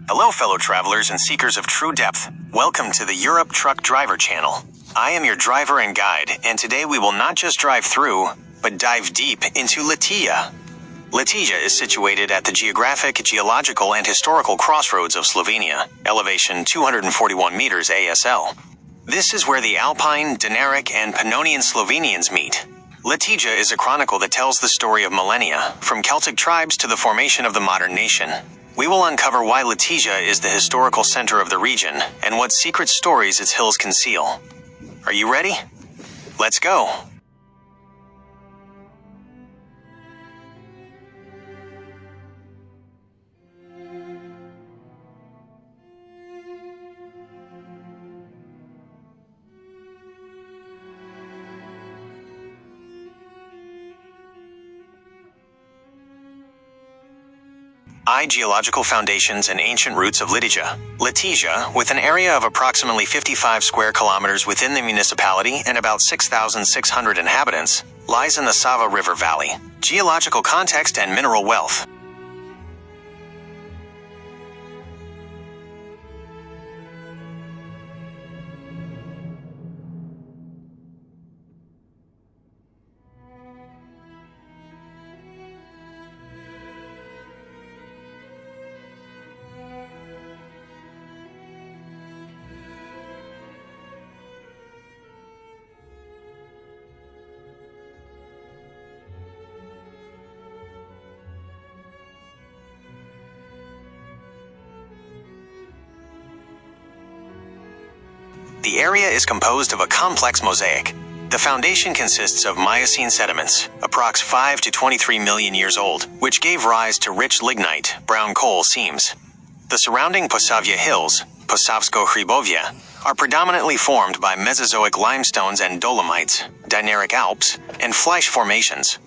Hello fellow travelers and seekers of true depth. Welcome to the Europe Truck Driver channel. I am your driver and guide, and today we will not just drive through, but dive deep into Litija. Litija is situated at the geographic, geological, and historical crossroads of Slovenia, elevation 241 meters a.s.l. This is where the Alpine, Dinaric, and Pannonian Slovenians meet. Litija is a chronicle that tells the story of millennia, from Celtic tribes to the formation of the modern nation. We will uncover why Litija is the historical center of the region and what secret stories its hills conceal. Are you ready? Let's go! Geological foundations and ancient roots of Litija. Litija, with an area of approximately 55 square kilometers within the municipality and about 6,600 inhabitants, lies in the Sava River Valley. Geological context and mineral wealth. The area is composed of a complex mosaic. The foundation consists of Miocene sediments, approx 5 to 23 million years old, which gave rise to rich lignite, brown coal seams. The surrounding Posavje hills, Posavsko Hribovje, are predominantly formed by Mesozoic limestones and dolomites, Dinaric Alps, and Fleisch formations.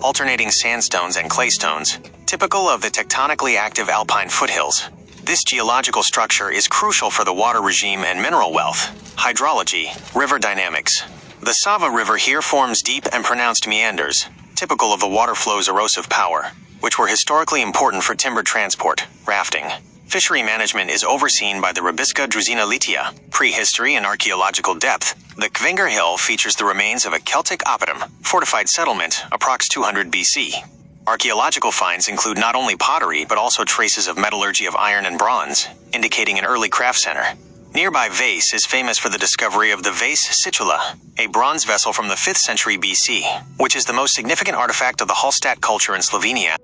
Alternating sandstones and claystones, typical of the tectonically active Alpine foothills. This geological structure is crucial for the water regime and mineral wealth, hydrology, river dynamics. The Sava River here forms deep and pronounced meanders, typical of the water flow's erosive power, which were historically important for timber transport, rafting. Fishery management is overseen by the Rybiska Druzina Litija. Prehistory and archaeological depth. The Kvinger Hill features the remains of a Celtic Oppidum, fortified settlement, approx 200 BC. Archaeological finds include not only pottery but also traces of metallurgy of iron and bronze, indicating an early craft center. Nearby Vače is famous for the discovery of the Vače Situla, a bronze vessel from the 5th century BC, which is the most significant artifact of the Hallstatt culture in Slovenia.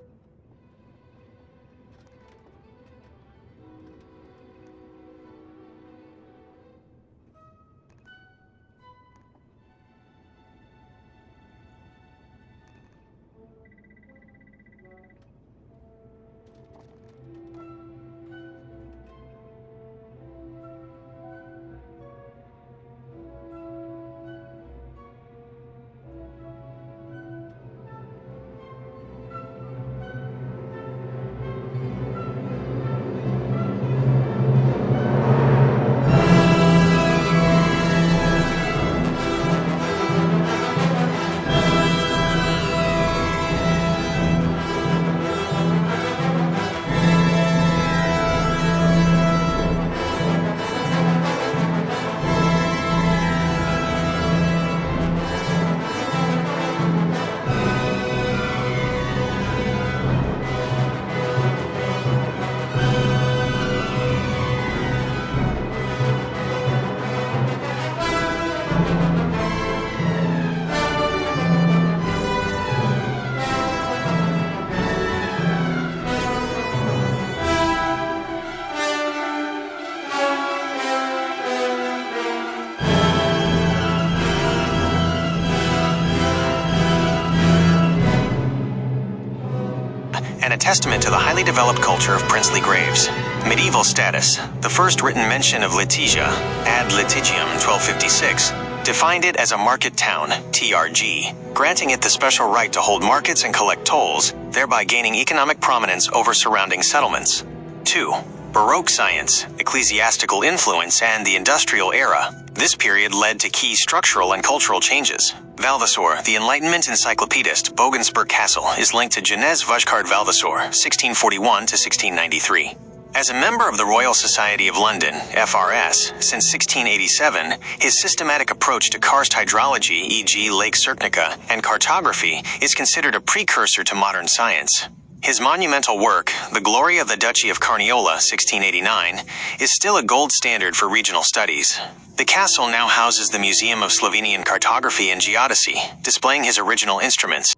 and a testament to the highly developed culture of princely graves. Medieval status. The first written mention of Litija, ad Litigium 1256, defined it as a market town, TRG, granting it the special right to hold markets and collect tolls, thereby gaining economic prominence over surrounding settlements. 2. Baroque science, ecclesiastical influence, and the industrial era. This period led to key structural and cultural changes. Valvasor, the Enlightenment encyclopedist Bogensburg Castle, is linked to Janez Vajkard Valvasor, 1641 to 1693. As a member of the Royal Society of London, FRS, since 1687, his systematic approach to karst hydrology, e.g. Lake Cerknica, and cartography is considered a precursor to modern science. His monumental work, The Glory of the Duchy of Carniola, 1689, is still a gold standard for regional studies. The castle now houses the Museum of Slovenian Cartography and Geodesy, displaying his original instruments.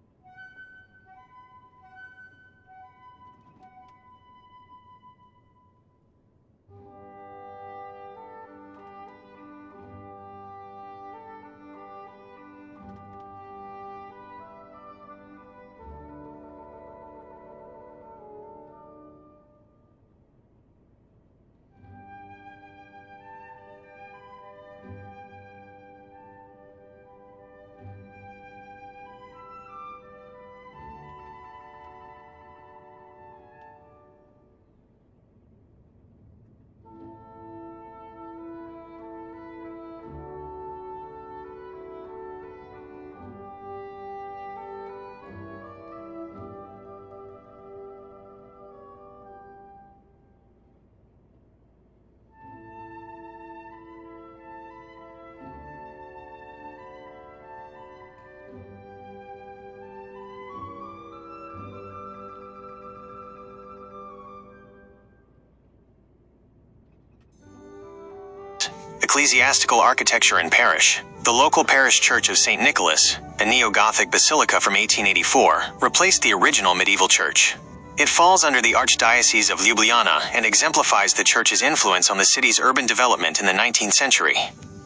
Ecclesiastical architecture and parish. The local parish church of St. Nicholas, a neo-Gothic basilica from 1884, replaced the original medieval church. It falls under the Archdiocese of Ljubljana and exemplifies the church's influence on the city's urban development in the 19th century.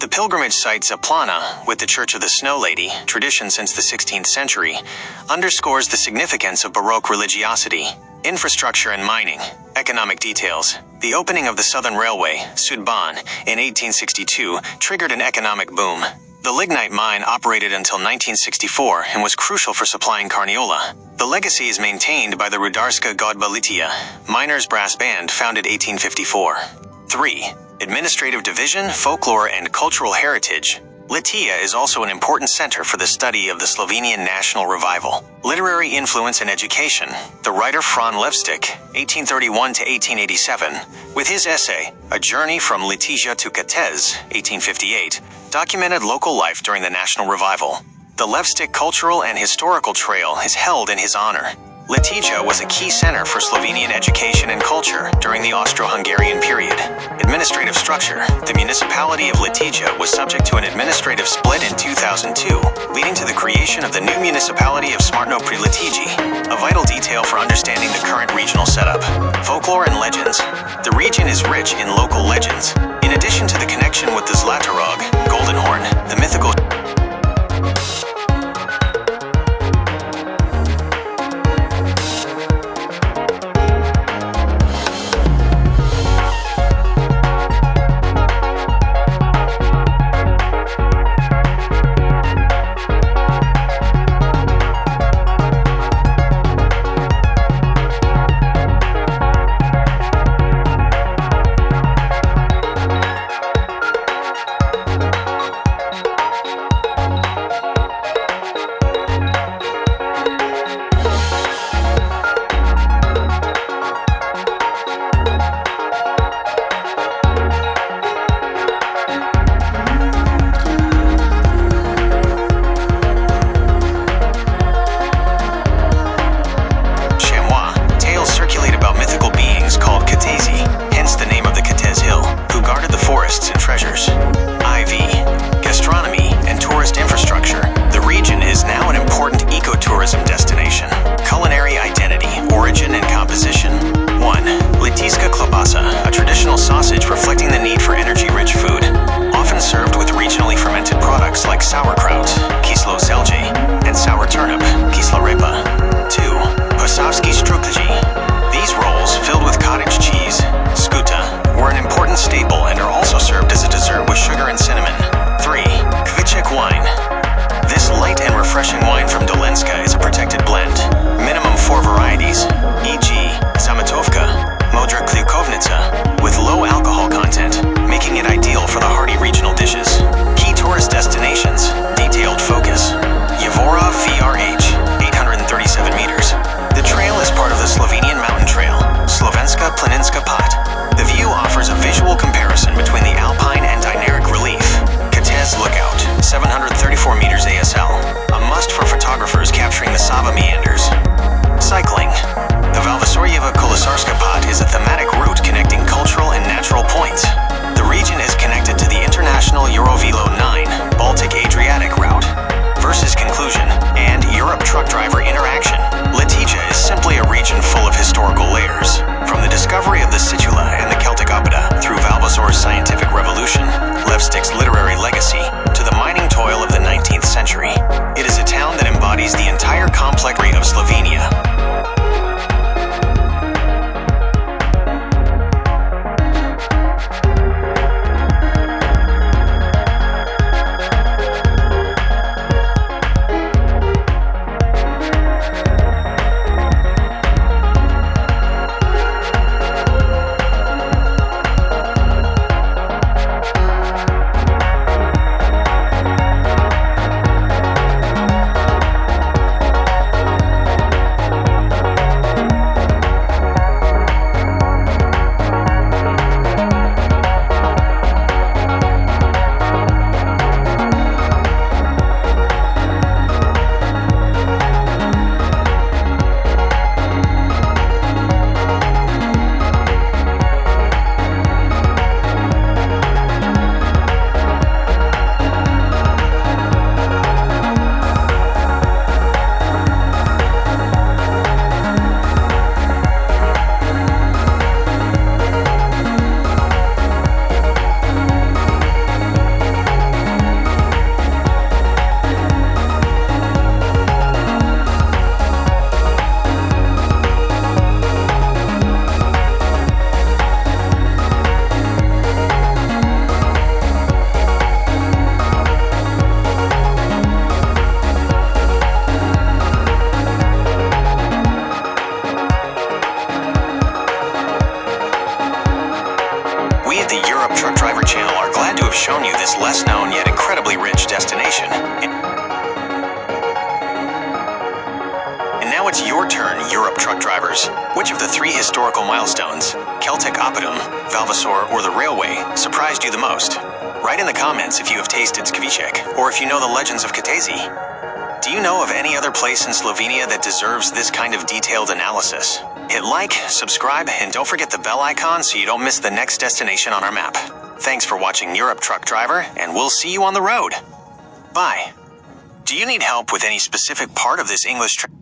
The pilgrimage site Zaplana, with the Church of the Snow Lady, tradition since the 16th century, underscores the significance of Baroque religiosity. Infrastructure and mining. Economic details. The opening of the Southern Railway, Süd-Bahn, in 1862 triggered an economic boom. The lignite mine operated until 1964 and was crucial for supplying Carniola. The legacy is maintained by the Rudarska Godba Litija, miners' brass band founded 1854. 3. Administrative division, folklore, and cultural heritage. Litija is also an important center for the study of the Slovenian national revival. Literary influence and education. The writer Fran Levstik, 1831 to 1887, with his essay, A Journey from Litija to Katez, 1858, documented local life during the national revival. The Levstik Cultural and Historical Trail is held in his honor. Litija was a key center for Slovenian education and culture during the Austro-Hungarian period. Administrative structure. The municipality of Litija was subject to an administrative split in 2002, leading to the creation of the new municipality of Smartno pri Litiji, a vital detail for understanding the current regional setup. Folklore and legends. The region is rich in local legends. In addition to the connection with the Zlatorog, Golden Horn, the mythical fleckry of Slovenia. Shown you this less known yet incredibly rich destination. And now it's your turn, Europe truck drivers. Which of the 3 historical milestones, Celtic Oppidum, Valvasor, or the railway, surprised you the most? Write in the comments if you have tasted Skviček, or if you know the legends of Katezi. Do you know of any other place in Slovenia that deserves this kind of detailed analysis? Hit like, subscribe, and don't forget the bell icon so you don't miss the next destination on our map. Thanks for watching Europe Truck Driver, and we'll see you on the road. Bye. Do you need help with any specific part of this English trip?